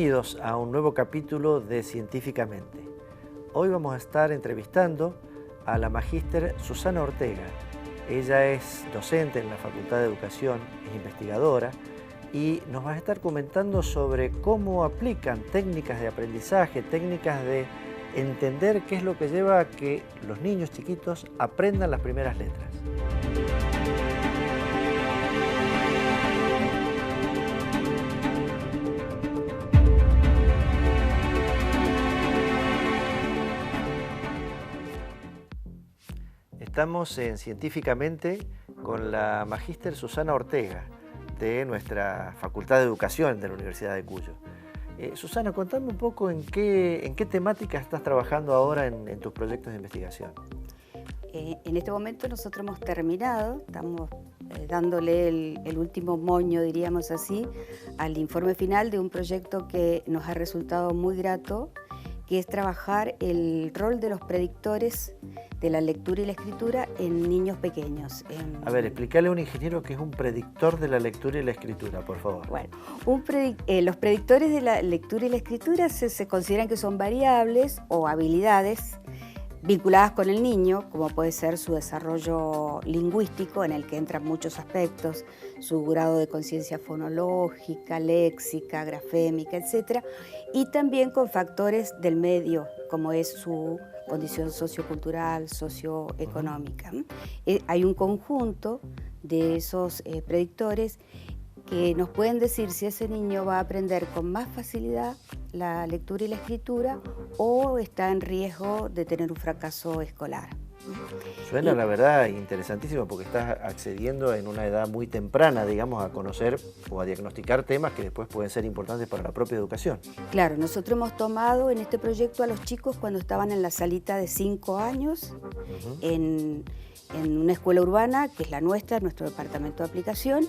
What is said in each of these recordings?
Bienvenidos a un nuevo capítulo de Científicamente. Hoy vamos a estar entrevistando a la magíster Susana Ortega. Ella es docente en la Facultad de Educación, es investigadora y nos va a estar comentando sobre cómo aplican técnicas de aprendizaje, técnicas de entender qué es lo que lleva a que los niños chiquitos aprendan las primeras letras. Estamos en Científicamente con la magíster Susana Ortega de nuestra Facultad de Educación de la Universidad de Cuyo. Susana, contame un poco en qué temáticas estás trabajando ahora en tus proyectos de investigación. En este momento nosotros hemos terminado, estamos dándole el último moño, diríamos así, al informe final de un proyecto que nos ha resultado muy grato, que es trabajar el rol de los predictores de la lectura y la escritura en niños pequeños. A ver, explícale a un ingeniero qué es un predictor de la lectura y la escritura, por favor. Bueno, los predictores de la lectura y la escritura se consideran que son variables o habilidades vinculadas con el niño, como puede ser su desarrollo lingüístico, en el que entran muchos aspectos, su grado de conciencia fonológica, léxica, grafémica, etc. Y también con factores del medio, como es su condición sociocultural, socioeconómica. Hay un conjunto de esos predictores que nos pueden decir si ese niño va a aprender con más facilidad la lectura y la escritura o está en riesgo de tener un fracaso escolar. Suena, la verdad, interesantísimo porque estás accediendo en una edad muy temprana, digamos, a conocer o a diagnosticar temas que después pueden ser importantes para la propia educación. Claro, nosotros hemos tomado en este proyecto a los chicos cuando estaban en la salita de 5 años, en una escuela urbana, que es la nuestra, nuestro departamento de aplicación,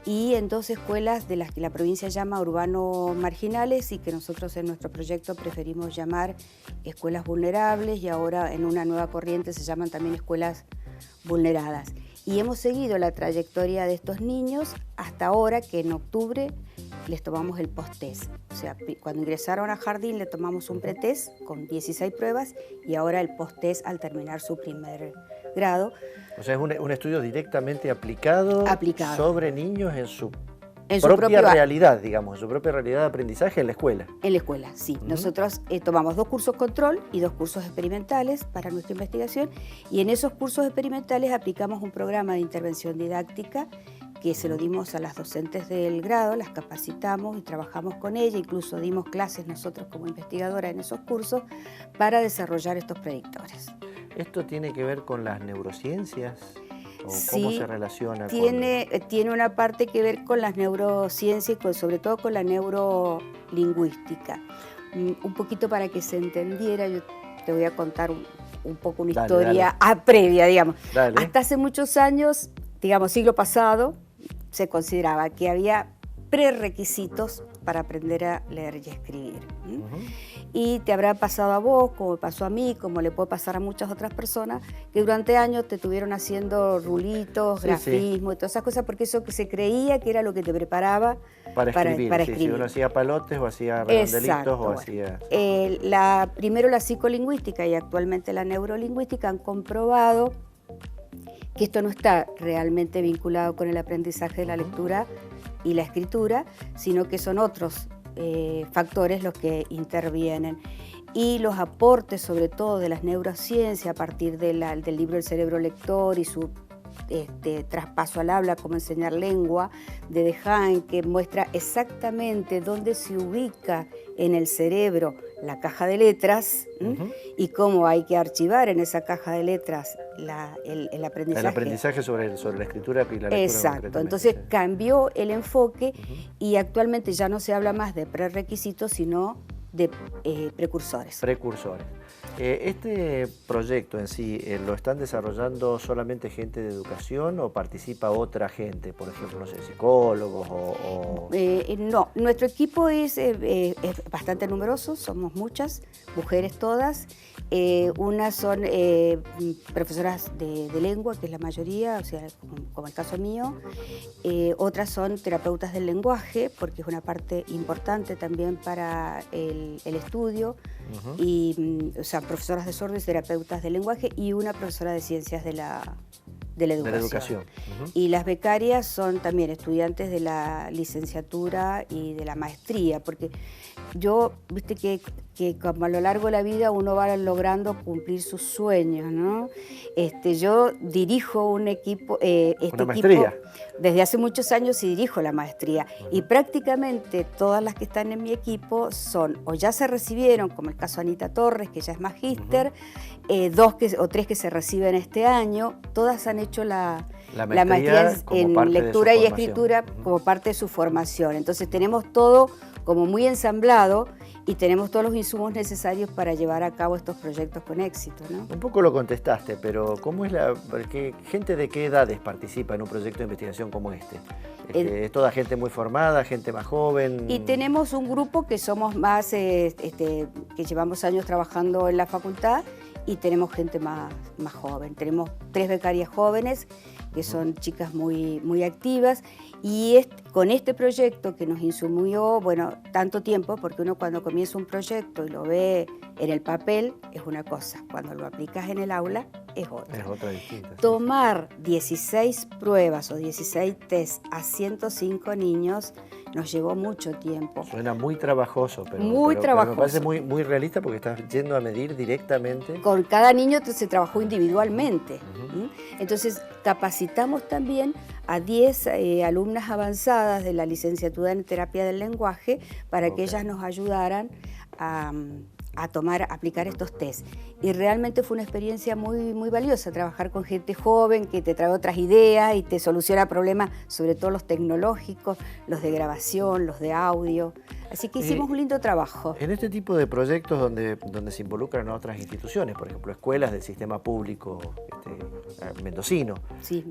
y en 2 escuelas de las que la provincia llama urbano marginales y que nosotros en nuestro proyecto preferimos llamar escuelas vulnerables, y ahora en una nueva corriente se llaman también escuelas vulneradas. Y hemos seguido la trayectoria de estos niños hasta ahora, que en octubre les tomamos el post-test. O sea, cuando ingresaron a jardín le tomamos un pretest con 16 pruebas y ahora el post-test al terminar su primer grado. O sea, es un estudio directamente aplicado sobre niños en su propia realidad, digamos, en su propia realidad de aprendizaje en la escuela. En la escuela, sí. Nosotros tomamos 2 cursos control y 2 cursos experimentales para nuestra investigación, y en esos cursos experimentales aplicamos un programa de intervención didáctica que se lo dimos a las docentes del grado, las capacitamos y trabajamos con ella, incluso dimos clases nosotros como investigadora en esos cursos para desarrollar estos predictores. ¿Esto tiene que ver con las neurociencias? ¿O sí, cómo se relaciona? Tiene una parte que ver con las neurociencias y sobre todo con la neurolingüística. Un poquito para que se entendiera, yo te voy a contar un poco una historia previa, digamos. Dale. Hasta hace muchos años, digamos siglo pasado, se consideraba que había prerequisitos para aprender a leer y escribir. Y te habrá pasado a vos, como me pasó a mí, como le puede pasar a muchas otras personas, que durante años te tuvieron haciendo rulitos, grafismo y todas esas cosas, porque eso que se creía que era lo que te preparaba para escribir. Si uno hacía palotes o hacía redondelitos o hacía... Primero la psicolingüística y actualmente la neurolingüística han comprobado que esto no está realmente vinculado con el aprendizaje de la lectura y la escritura, sino que son otros factores los que intervienen. Y los aportes, sobre todo de las neurociencias, a partir del libro El cerebro lector y su traspaso al habla, cómo enseñar lengua, de Dehaene, que muestra exactamente dónde se ubica en el cerebro la caja de letras y cómo hay que archivar en esa caja de letras el aprendizaje. El aprendizaje sobre la escritura y la lectura. Exacto, entonces cambió el enfoque y actualmente ya no se habla más de prerequisitos, sino de precursores. ¿Este proyecto en sí lo están desarrollando solamente gente de educación o participa otra gente? Por ejemplo, no sé, psicólogos o... No, nuestro equipo es bastante numeroso, somos muchas, mujeres todas, Unas son profesoras de lengua, que es la mayoría, o sea, como el caso mío. Otras son terapeutas del lenguaje, porque es una parte importante también para el estudio. Y, o sea, profesoras de sordos, terapeutas del lenguaje, y una profesora de ciencias de la educación. Y las becarias son también estudiantes de la licenciatura y de la maestría, porque yo, viste que como a lo largo de la vida uno va logrando cumplir sus sueños, ¿no? Yo dirijo un equipo, ¿Una maestría? Desde hace muchos años y dirijo la maestría, y prácticamente todas las que están en mi equipo son, o ya se recibieron, como el caso de Anita Torres, que ya es magíster, 2 o 3 que se reciben este año, todas han hecho la maestría en lectura y escritura como parte de su formación. Entonces tenemos todo como muy ensamblado y tenemos todos los insumos necesarios para llevar a cabo estos proyectos con éxito, ¿no? Un poco lo contestaste, pero ¿cómo es gente de qué edades participa en un proyecto de investigación como este? ¿Es toda gente muy formada, gente más joven? Y tenemos un grupo que somos más, que llevamos años trabajando en la facultad, y tenemos gente más joven. Tenemos 3 becarias jóvenes, que son chicas muy activas, y con este proyecto que nos insumió, bueno, tanto tiempo, porque uno cuando comienza un proyecto y lo ve en el papel es una cosa, cuando lo aplicas en el aula es otra. Es otra distinta. Tomar 16 pruebas o 16 test a 105 niños nos llevó mucho tiempo. Suena muy trabajoso, pero me parece muy realista, porque estás yendo a medir directamente. Con cada niño se trabajó individualmente. Entonces capacitamos también a 10 alumnas avanzadas de la licenciatura en terapia del lenguaje para que ellas nos ayudaran a aplicar estos test. Y realmente fue una experiencia muy valiosa trabajar con gente joven que te trae otras ideas y te soluciona problemas, sobre todo los tecnológicos, los de grabación, los de audio. Así que hicimos un lindo trabajo. En este tipo de proyectos donde se involucran otras instituciones, por ejemplo, escuelas del sistema público mendocino, sí.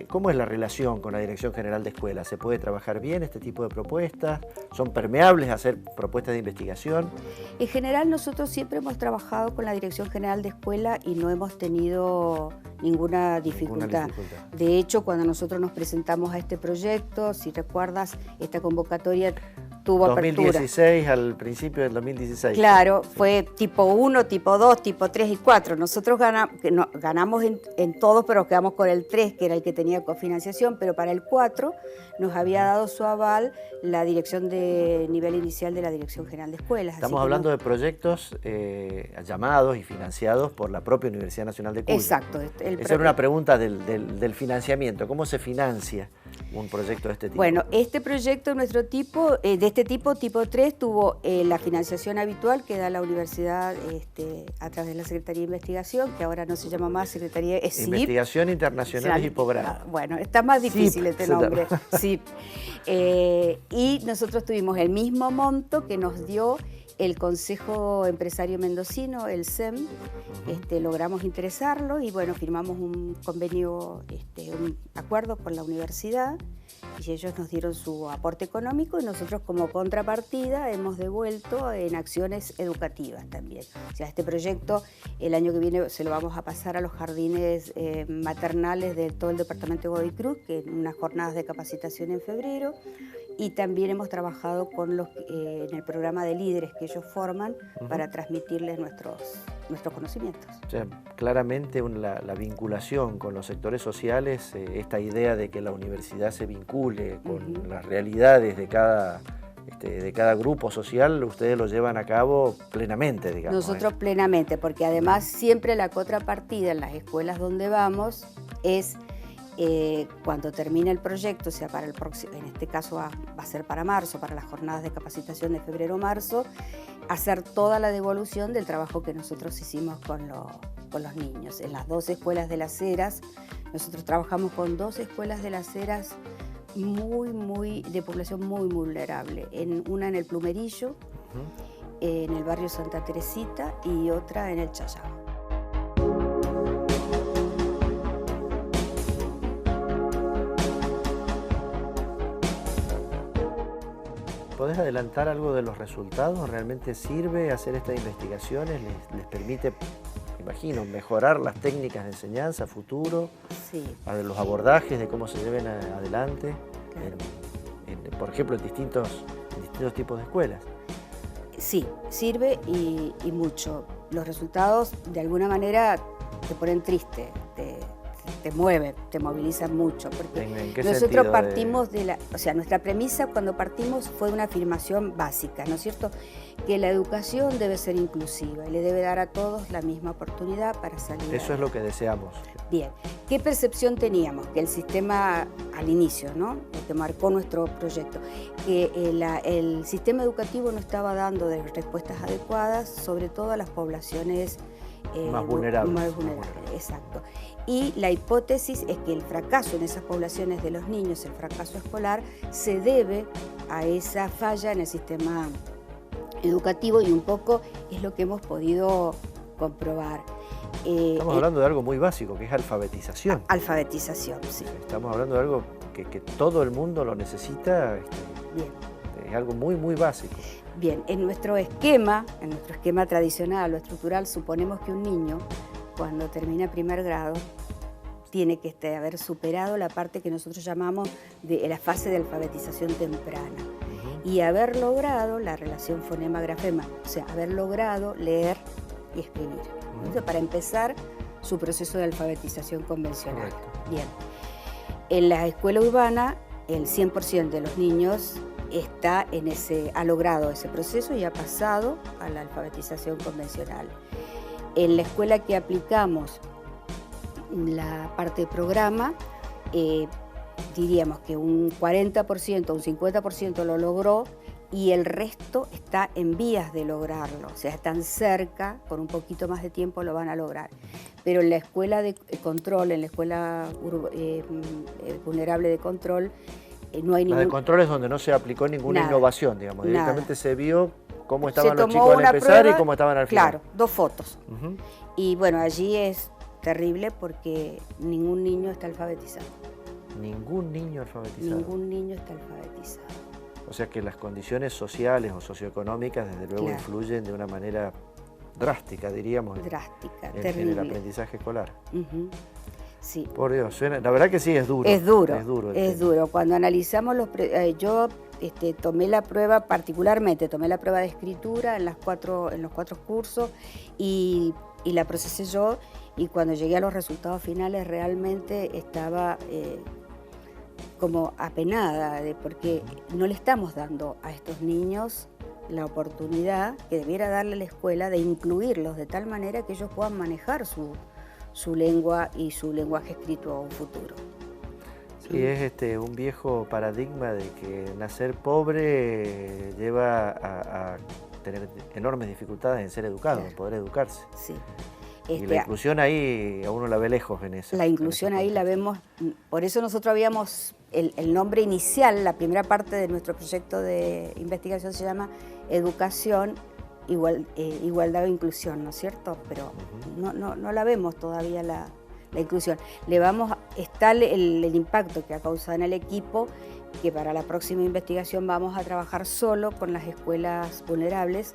¿Cómo es la relación con la Dirección General de Escuelas? ¿Se puede trabajar bien este tipo de propuestas? ¿Son permeables a hacer propuestas de investigación? En general nosotros siempre hemos trabajado con la Dirección General de Escuela y no hemos tenido ninguna dificultad. De hecho, cuando nosotros nos presentamos a este proyecto, si recuerdas, esta convocatoria tuvo 2016 apertura. Al principio del 2016. Claro, sí. Fue tipo 1, tipo 2, tipo 3 y 4. Nosotros ganamos en todos, pero quedamos con el 3, que era el que tenía cofinanciación, pero para el 4 nos había dado su aval la dirección de nivel inicial de la Dirección General de Escuelas. Estamos hablando de proyectos llamados y financiados por la propia Universidad Nacional de Cuyo. Exacto. Esa era una pregunta del financiamiento. ¿Cómo se financia un proyecto de este tipo? Bueno, este proyecto de este tipo 3, tuvo la financiación habitual que da la universidad a través de la Secretaría de Investigación, que ahora no se llama más Secretaría, es CIP. Investigación Internacional y Posgrado. Bueno, está más difícil CIP, este nombre, CIP. Y nosotros tuvimos el mismo monto que nos dio el Consejo Empresario Mendocino, el CEM. Logramos interesarlo y bueno, firmamos un convenio, un acuerdo con la universidad, y ellos nos dieron su aporte económico, y nosotros como contrapartida hemos devuelto en acciones educativas también. O sea, este proyecto el año que viene se lo vamos a pasar a los jardines maternales de todo el departamento de Godoy Cruz, que en unas jornadas de capacitación en febrero, y también hemos trabajado con en el programa de líderes que ellos forman para transmitirles nuestros conocimientos. O sea, claramente la vinculación con los sectores sociales, esta idea de que la universidad se vincule con las realidades de cada grupo social, ustedes lo llevan a cabo plenamente, digamos. Nosotros plenamente, porque además siempre la contrapartida en las escuelas donde vamos es cuando termine el proyecto, o sea, para el próximo, en este caso va a ser para marzo, para las jornadas de capacitación de febrero-marzo, hacer toda la devolución del trabajo que nosotros hicimos con los niños. En las 2 escuelas de Las Heras, nosotros trabajamos con 2 escuelas de Las Heras de población muy vulnerable. Una en el Plumerillo, en el barrio Santa Teresita, y otra en el Chayao. podés adelantar algo de los resultados? ¿Realmente sirve hacer estas investigaciones? ¿Les permite, imagino, mejorar las técnicas de enseñanza a futuro? Sí. A los abordajes de cómo se lleven adelante, Claro. por ejemplo, en distintos tipos de escuelas. Sí, sirve y mucho. Los resultados de alguna manera te ponen triste, te mueven, te movilizan mucho. Porque ¿En qué nosotros sentido? partimos o sea, nuestra premisa cuando partimos fue una afirmación básica, ¿no es cierto? Que la educación debe ser inclusiva y le debe dar a todos la misma oportunidad para salir. Eso es lo que deseamos. Bien, ¿qué percepción teníamos? Que el sistema, al inicio, ¿no?, lo que marcó nuestro proyecto, que el sistema educativo no estaba dando respuestas adecuadas, sobre todo a las poblaciones más vulnerables. Más vulnerables, exacto. Y la hipótesis es que el fracaso en esas poblaciones de los niños, el fracaso escolar, se debe a esa falla en el sistema educativo y un poco es lo que hemos podido comprobar. Estamos hablando de algo muy básico, que es alfabetización. Alfabetización, sí. Estamos hablando de algo que todo el mundo lo necesita. Bien. Es algo muy, muy básico. Bien, en nuestro esquema tradicional o estructural, suponemos que un niño, cuando termina primer grado, tiene que haber superado la parte que nosotros llamamos de la fase de alfabetización temprana. Y haber logrado la relación fonema-grafema, o sea, haber logrado leer y escribir. Entonces, para empezar su proceso de alfabetización convencional. Correcto. Bien. En la escuela urbana, el 100% de los niños ha logrado ese proceso y ha pasado a la alfabetización convencional. En la escuela que aplicamos la parte de programa, diríamos que un 40%, un 50% lo logró y el resto está en vías de lograrlo, o sea, están cerca, por un poquito más de tiempo lo van a lograr. Pero en la escuela de control, en la escuela vulnerable de control, no hay ningún... La de control es donde no se aplicó ninguna innovación, digamos, directamente se vio cómo estaban los tomó chicos al empezar prueba, y cómo estaban al final. Claro, 2 fotos. Y bueno, allí es terrible porque ningún niño está alfabetizado. Ningún niño alfabetizado. Ningún niño está alfabetizado. O sea que las condiciones sociales o socioeconómicas desde luego influyen de una manera drástica, diríamos, drástica, en terrible. el aprendizaje escolar. Sí. Por Dios, la verdad que sí, es duro. Es duro, es duro. Cuando analizamos yo tomé la prueba, particularmente tomé la prueba de escritura en los 4 cursos y la procesé yo, y cuando llegué a los resultados finales realmente estaba como apenada, porque no le estamos dando a estos niños la oportunidad que debiera darle la escuela de incluirlos de tal manera que ellos puedan manejar su lengua y su lenguaje escrito a un futuro. Sí, es un viejo paradigma de que nacer pobre lleva a tener enormes dificultades en ser educado, en poder educarse. Sí. Y la inclusión ahí a uno la ve lejos en eso. La inclusión ahí la vemos, por eso nosotros habíamos, el nombre inicial, la primera parte de nuestro proyecto de investigación se llama Educación, Igualdad o Inclusión, ¿no es cierto? Pero no la vemos todavía la inclusión. Está el impacto que ha causado en el equipo, que para la próxima investigación vamos a trabajar solo con las escuelas vulnerables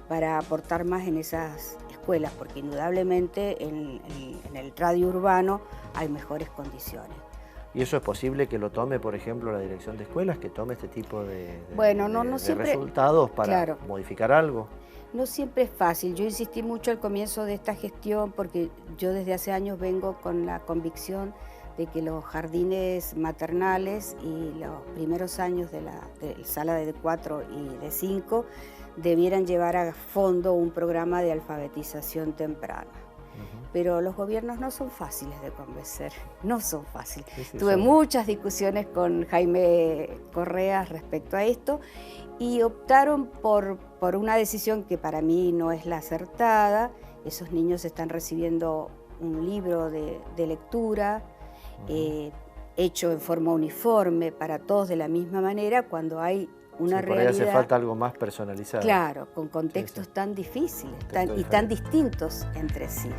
para aportar más en esas escuelas, porque indudablemente en el radio urbano hay mejores condiciones. ¿Y eso es posible que lo tome, por ejemplo, la dirección de escuelas, que tome este tipo de siempre, resultados para modificar algo? No siempre es fácil. Yo insistí mucho al comienzo de esta gestión porque yo desde hace años vengo con la convicción de que los jardines maternales y los primeros años de la sala de 4 y de 5 debieran llevar a fondo un programa de alfabetización temprana. Pero los gobiernos no son fáciles de convencer, no son fáciles. Tuve muchas discusiones con Jaime Correa respecto a esto y optaron por una decisión que para mí no es la acertada. Esos niños están recibiendo un libro de lectura hecho en forma uniforme para todos de la misma manera, cuando hay una realidad. Por ahí hace falta algo más personalizado. Claro, con contextos tan difíciles y tan distintos entre sí.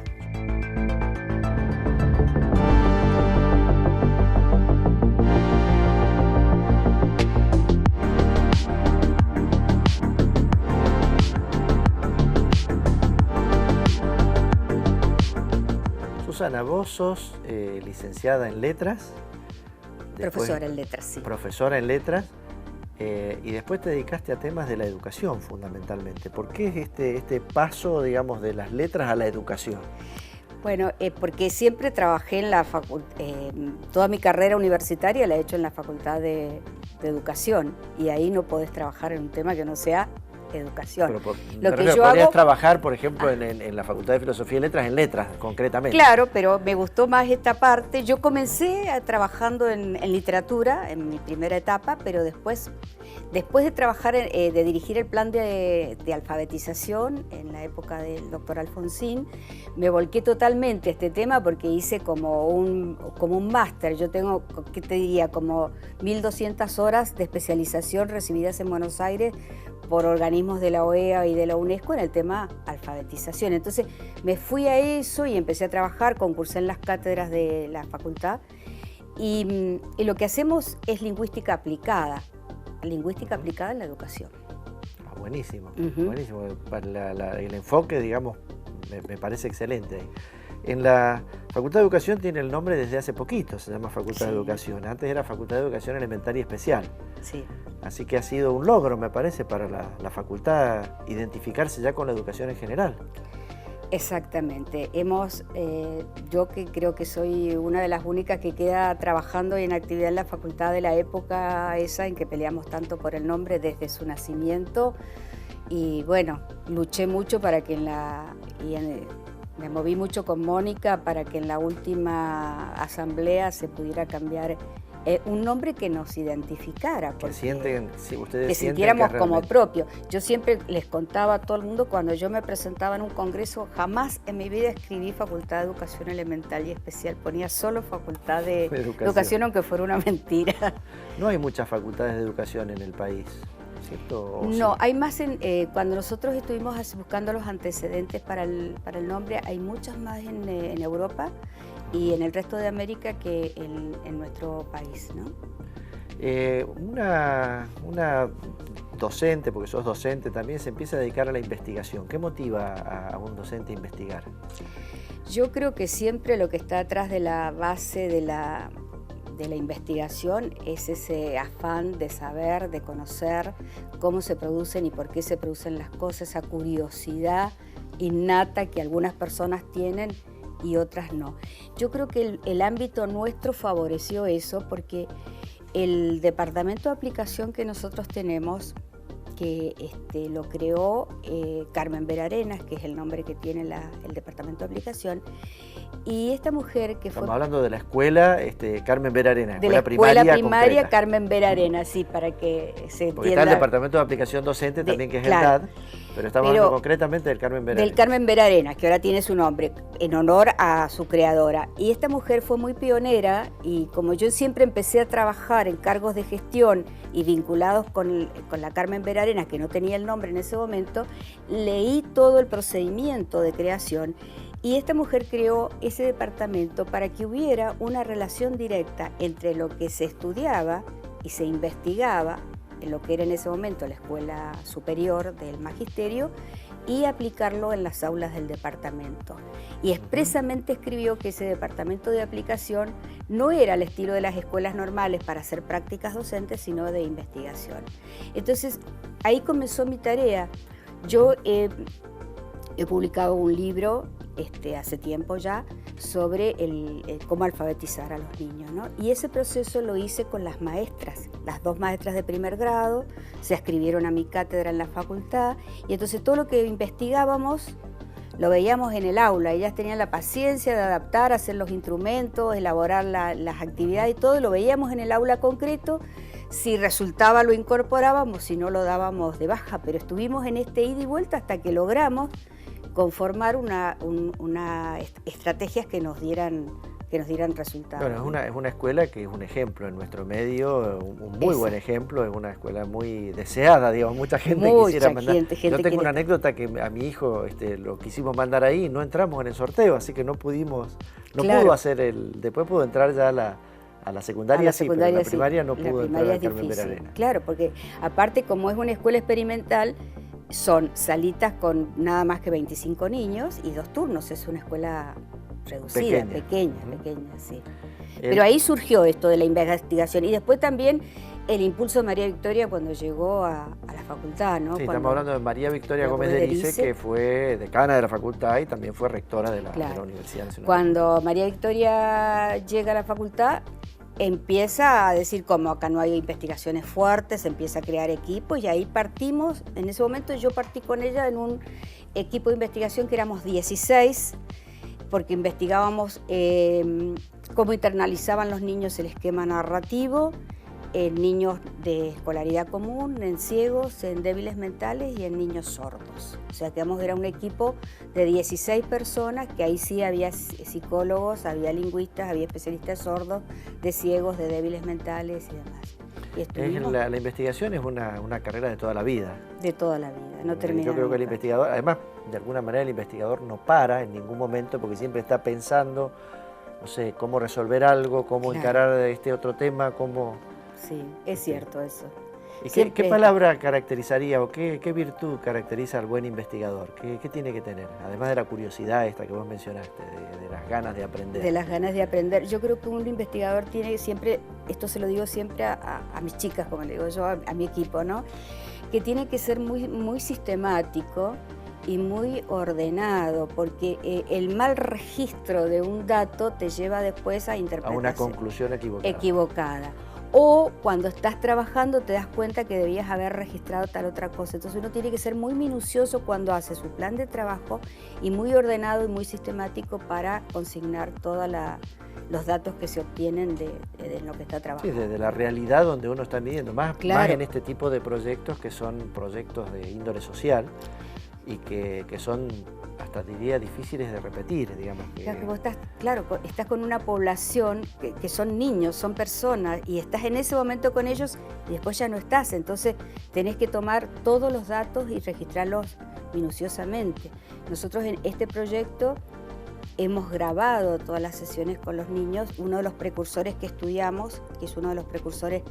Susana, vos sos licenciada en letras. Profesora en letras, sí. Profesora en letras. Y después te dedicaste a temas de la educación fundamentalmente. ¿Por qué es este paso, digamos, de las letras a la educación? Bueno, porque siempre trabajé en la toda mi carrera universitaria la he hecho en la Facultad de Educación, y ahí no podés trabajar en un tema que no sea educación. Lo que yo podrías trabajar, por ejemplo, en la Facultad de Filosofía y Letras, en letras, concretamente. Claro, pero me gustó más esta parte. Yo comencé trabajando en literatura, en mi primera etapa, pero después de trabajar, de dirigir el plan de alfabetización en la época del doctor Alfonsín, me volqué totalmente a este tema porque hice como un máster. Yo tengo, ¿qué te diría? Como 1.200 horas de especialización recibidas en Buenos Aires por organismos de la OEA y de la UNESCO en el tema alfabetización. Entonces me fui a eso y empecé a trabajar, concursé en las cátedras de la facultad y lo que hacemos es lingüística aplicada en la educación. Ah, buenísimo, buenísimo. El enfoque, digamos, me parece excelente. En la Facultad de Educación tiene el nombre desde hace poquito, se llama Facultad de Educación. Antes era Facultad de Educación Elementaria y Especial. Sí. Así que ha sido un logro, me parece, para la facultad identificarse ya con la educación en general. Exactamente. Yo que creo que soy una de las únicas que queda trabajando y en actividad en la facultad de la época esa en que peleamos tanto por el nombre desde su nacimiento. Y bueno, luché mucho para que me moví mucho con Mónica para que en la última asamblea se pudiera cambiar un nombre que nos identificara. Que sienten, si ustedes que sintiéramos como propio. Yo siempre les contaba a todo el mundo, cuando yo me presentaba en un congreso, jamás en mi vida escribí Facultad de Educación Elemental y Especial, ponía solo Facultad de Educación, aunque fuera una mentira. No hay muchas facultades de educación en el país, ¿cierto? No, hay más cuando nosotros estuvimos buscando los antecedentes para el nombre, hay muchas más en Europa y en el resto de América que en nuestro país, ¿no? Una docente, porque sos docente también, se empieza a dedicar a la investigación. ¿Qué motiva a un docente a investigar? Yo creo que siempre lo que está atrás de la base de la investigación es ese afán de saber, de conocer cómo se producen y por qué se producen las cosas, esa curiosidad innata que algunas personas tienen y otras no. Yo creo que el ámbito nuestro favoreció eso porque el departamento de aplicación que nosotros tenemos, que lo creó Carmen Vera Arenas, que es el nombre que tiene el departamento de aplicación, y esta mujer que Estamos hablando de la escuela Carmen Vera Arenas. De la escuela primaria Carmen Vera Arenas, sí, para que se entienda. Porque está el departamento de aplicación docente también, que es el DAD, pero estamos hablando concretamente del Carmen Vera Arenas. Del Carmen Vera Arenas, que ahora tiene su nombre, en honor a su creadora. Y esta mujer fue muy pionera, y como yo siempre empecé a trabajar en cargos de gestión y vinculados con la Carmen Vera Arenas, que no tenía el nombre en ese momento, leí todo el procedimiento de creación. Y esta mujer creó ese departamento para que hubiera una relación directa entre lo que se estudiaba y se investigaba en lo que era en ese momento la Escuela Superior del Magisterio y aplicarlo en las aulas del departamento. Y expresamente escribió que ese departamento de aplicación no era al estilo de las escuelas normales para hacer prácticas docentes, sino de investigación. Entonces, ahí comenzó mi tarea. Yo he publicado un libro hace tiempo ya sobre cómo alfabetizar a los niños, ¿no? Y ese proceso lo hice con las maestras, las 2 maestras de primer grado, se adscribieron a mi cátedra en la facultad y entonces todo lo que investigábamos lo veíamos en el aula. Ellas tenían la paciencia de adaptar, hacer los instrumentos, elaborar las actividades y todo, lo veíamos en el aula concreto. Si resultaba lo incorporábamos, si no lo dábamos de baja, pero estuvimos en este ida y vuelta hasta que logramos conformar estrategias que nos dieran resultados. Bueno, es una escuela que es un ejemplo en nuestro medio, un muy buen ejemplo, es una escuela muy deseada, digamos, mucha gente quisiera mandar. Yo tengo una anécdota que a mi hijo lo quisimos mandar ahí, no entramos en el sorteo, así que no pudo hacer después pudo entrar ya a la secundaria, pero en la primaria no pudo entrar a Carmen Vera Arenas. Claro, porque aparte como es una escuela experimental, son salitas con nada más que 25 niños y 2 turnos, es una escuela reducida, pequeña, sí. Pero ahí surgió esto de la investigación y después también el impulso de María Victoria cuando llegó a la facultad, ¿no? Sí, estamos hablando de María Victoria Gómez de Erice, que fue decana de la facultad y también fue rectora de la Universidad Nacional. Cuando María Victoria llega a la facultad, empieza a decir como acá no hay investigaciones fuertes, empieza a crear equipos y ahí partimos. En ese momento yo partí con ella en un equipo de investigación que éramos 16, porque investigábamos cómo internalizaban los niños el esquema narrativo, en niños de escolaridad común, en ciegos, en débiles mentales y en niños sordos. O sea, que era un equipo de 16 personas, que ahí sí había psicólogos, había lingüistas, había especialistas sordos, de ciegos, de débiles mentales y demás. Y la investigación es una carrera de toda la vida. De toda la vida, no termina. Yo creo que el investigador, además, de alguna manera el investigador no para en ningún momento porque siempre está pensando, no sé, cómo resolver algo, cómo encarar este otro tema, cómo... Sí, es cierto eso. ¿Y qué palabra caracterizaría o qué virtud caracteriza al buen investigador? ¿Qué tiene que tener? Además de la curiosidad esta que vos mencionaste, de las ganas de aprender. De las ganas de aprender. Yo creo que un investigador tiene siempre, esto se lo digo siempre a mis chicas, como le digo yo, a mi equipo, ¿no? Que tiene que ser muy sistemático y muy ordenado, porque el mal registro de un dato te lleva después a interpretación. A una conclusión equivocada. O cuando estás trabajando te das cuenta que debías haber registrado tal otra cosa. Entonces uno tiene que ser muy minucioso cuando hace su plan de trabajo y muy ordenado y muy sistemático para consignar todos los datos que se obtienen de lo que está trabajando. Sí, de la realidad donde uno está midiendo, más en este tipo de proyectos que son proyectos de índole social y que son, hasta diría, difíciles de repetir, digamos. Claro, que vos estás con una población que son niños, son personas, y estás en ese momento con ellos y después ya no estás, entonces tenés que tomar todos los datos y registrarlos minuciosamente. Nosotros en este proyecto hemos grabado todas las sesiones con los niños. Uno de los precursores que estudiamos, que es uno de los precursores,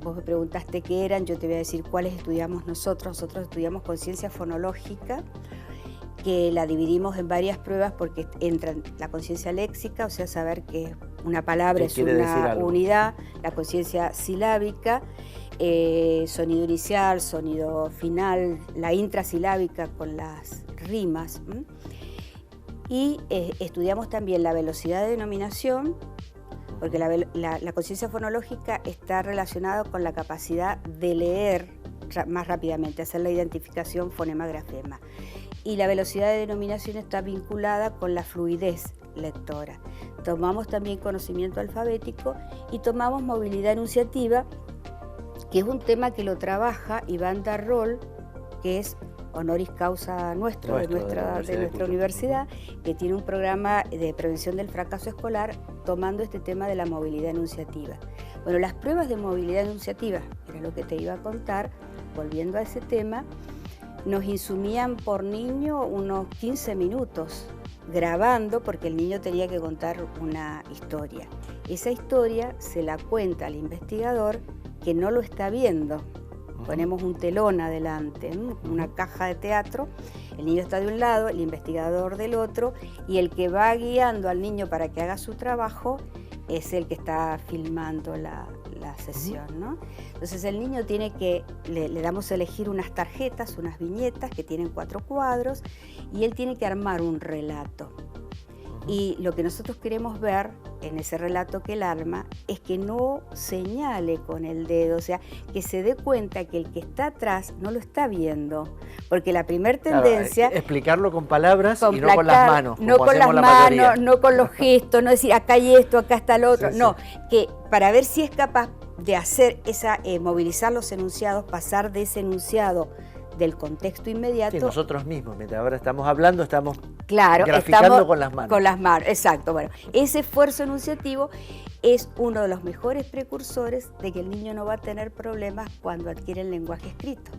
vos me preguntaste qué eran, yo te voy a decir cuáles estudiamos nosotros. Nosotros estudiamos conciencia fonológica, que la dividimos en varias pruebas porque entra la conciencia léxica, o sea, saber que una palabra es una unidad, la conciencia silábica, sonido inicial, sonido final, la intrasilábica con las rimas. Y estudiamos también la velocidad de denominación, porque la conciencia fonológica está relacionada con la capacidad de leer más rápidamente, hacer la identificación fonema-grafema. Y la velocidad de denominación está vinculada con la fluidez lectora. Tomamos también conocimiento alfabético y tomamos movilidad enunciativa, que es un tema que lo trabaja Iván Darrol, que es honoris causa de nuestra universidad, que tiene un programa de prevención del fracaso escolar tomando este tema de la movilidad enunciativa. Bueno, las pruebas de movilidad enunciativa, era lo que te iba a contar, volviendo a ese tema, nos insumían por niño unos 15 minutos grabando, porque el niño tenía que contar una historia. Esa historia se la cuenta al investigador que no lo está viendo. Ponemos un telón adelante, una caja de teatro, el niño está de un lado, el investigador del otro, y el que va guiando al niño para que haga su trabajo es el que está filmando la sesión, ¿no? Entonces el niño tiene que, le damos a elegir unas tarjetas, unas viñetas que tienen 4 cuadros, y él tiene que armar un relato. Y lo que nosotros queremos ver en ese relato que él arma es que no señale con el dedo, o sea, que se dé cuenta que el que está atrás no lo está viendo. Porque la primer tendencia... explicarlo con palabras y no con las manos. No con las manos, no con los gestos, no decir acá hay esto, acá está lo otro. Sí, no, que para ver si es capaz de hacer movilizar los enunciados, pasar de ese enunciado del contexto inmediato. Sí, nosotros mismos, mientras ahora estamos hablando, estamos graficando con las manos. Con las manos, exacto. Bueno, ese esfuerzo enunciativo es uno de los mejores precursores de que el niño no va a tener problemas cuando adquiere el lenguaje escrito.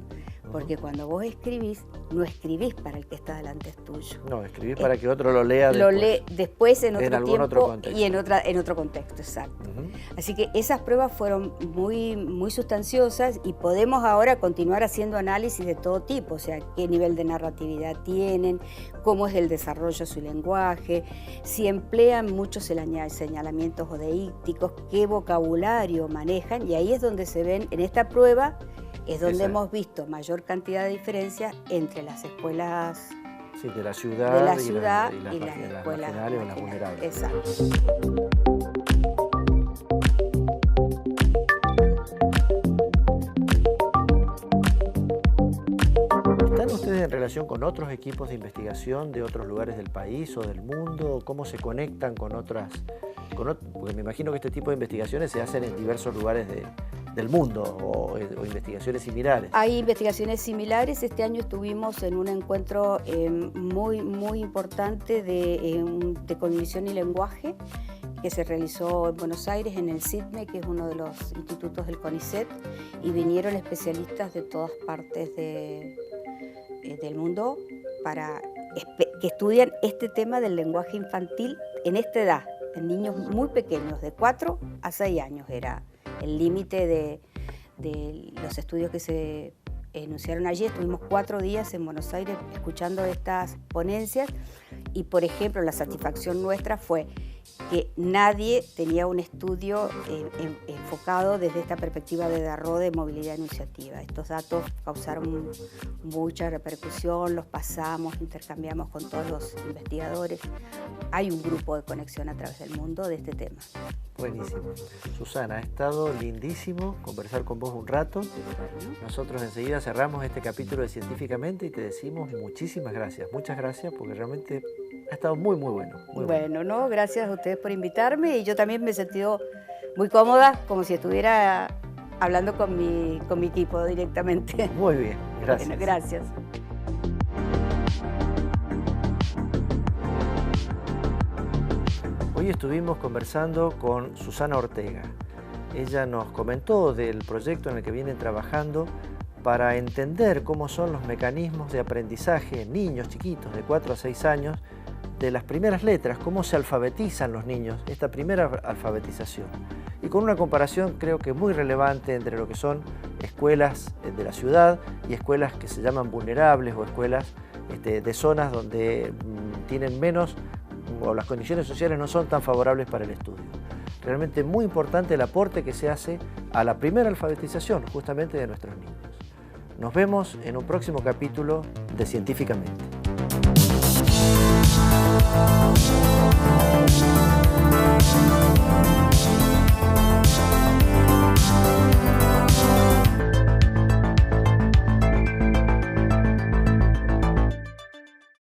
porque cuando vos escribís, no escribís para el que está delante tuyo. No, escribís para que otro lo lea después. Lo lee después en otro algún tiempo otro contexto. y en otro contexto, exacto. Así que esas pruebas fueron muy sustanciosas y podemos ahora continuar haciendo análisis de todo tipo, o sea, qué nivel de narratividad tienen, cómo es el desarrollo de su lenguaje, si emplean muchos señalamientos odeícticos, qué vocabulario manejan, y ahí es donde se ven, en esta prueba, es donde hemos visto mayor cantidad de diferencias entre las escuelas de la ciudad, y las escuelas marginales o las vulnerables. Exacto. ¿Están ustedes en relación con otros equipos de investigación de otros lugares del país o del mundo? ¿Cómo se conectan con otras? Porque me imagino que este tipo de investigaciones se hacen en diversos lugares del mundo o investigaciones similares. Hay investigaciones similares. Este año estuvimos en un encuentro muy importante de cognición y lenguaje que se realizó en Buenos Aires, en el CITME, que es uno de los institutos del CONICET, y vinieron especialistas de todas partes del mundo para que estudian este tema del lenguaje infantil en esta edad, en niños muy pequeños, de 4 a 6 años era el límite de los estudios que se enunciaron allí. Estuvimos 4 días en Buenos Aires escuchando estas ponencias y, por ejemplo, la satisfacción nuestra fue que nadie tenía un estudio enfocado desde esta perspectiva de DARRO, de movilidad enunciativa. Estos datos causaron mucha repercusión, los pasamos, intercambiamos con todos los investigadores. Hay un grupo de conexión a través del mundo de este tema. Buenísimo. Susana, ha estado lindísimo conversar con vos un rato. Nosotros enseguida cerramos este capítulo de Científicamente y te decimos muchísimas gracias. Muchas gracias porque realmente ha estado muy bueno. Bueno, no, gracias a ustedes por invitarme y yo también me he sentido muy cómoda, como si estuviera hablando con mi equipo directamente. Muy bien, gracias. Bueno, gracias. Hoy estuvimos conversando con Susana Ortega. Ella nos comentó del proyecto en el que vienen trabajando para entender cómo son los mecanismos de aprendizaje en niños chiquitos de 4 a 6 años de las primeras letras, cómo se alfabetizan los niños, esta primera alfabetización. Y con una comparación creo que muy relevante entre lo que son escuelas de la ciudad y escuelas que se llaman vulnerables o escuelas de zonas donde tienen menos o las condiciones sociales no son tan favorables para el estudio. Realmente muy importante el aporte que se hace a la primera alfabetización justamente de nuestros niños. Nos vemos en un próximo capítulo de Científicamente.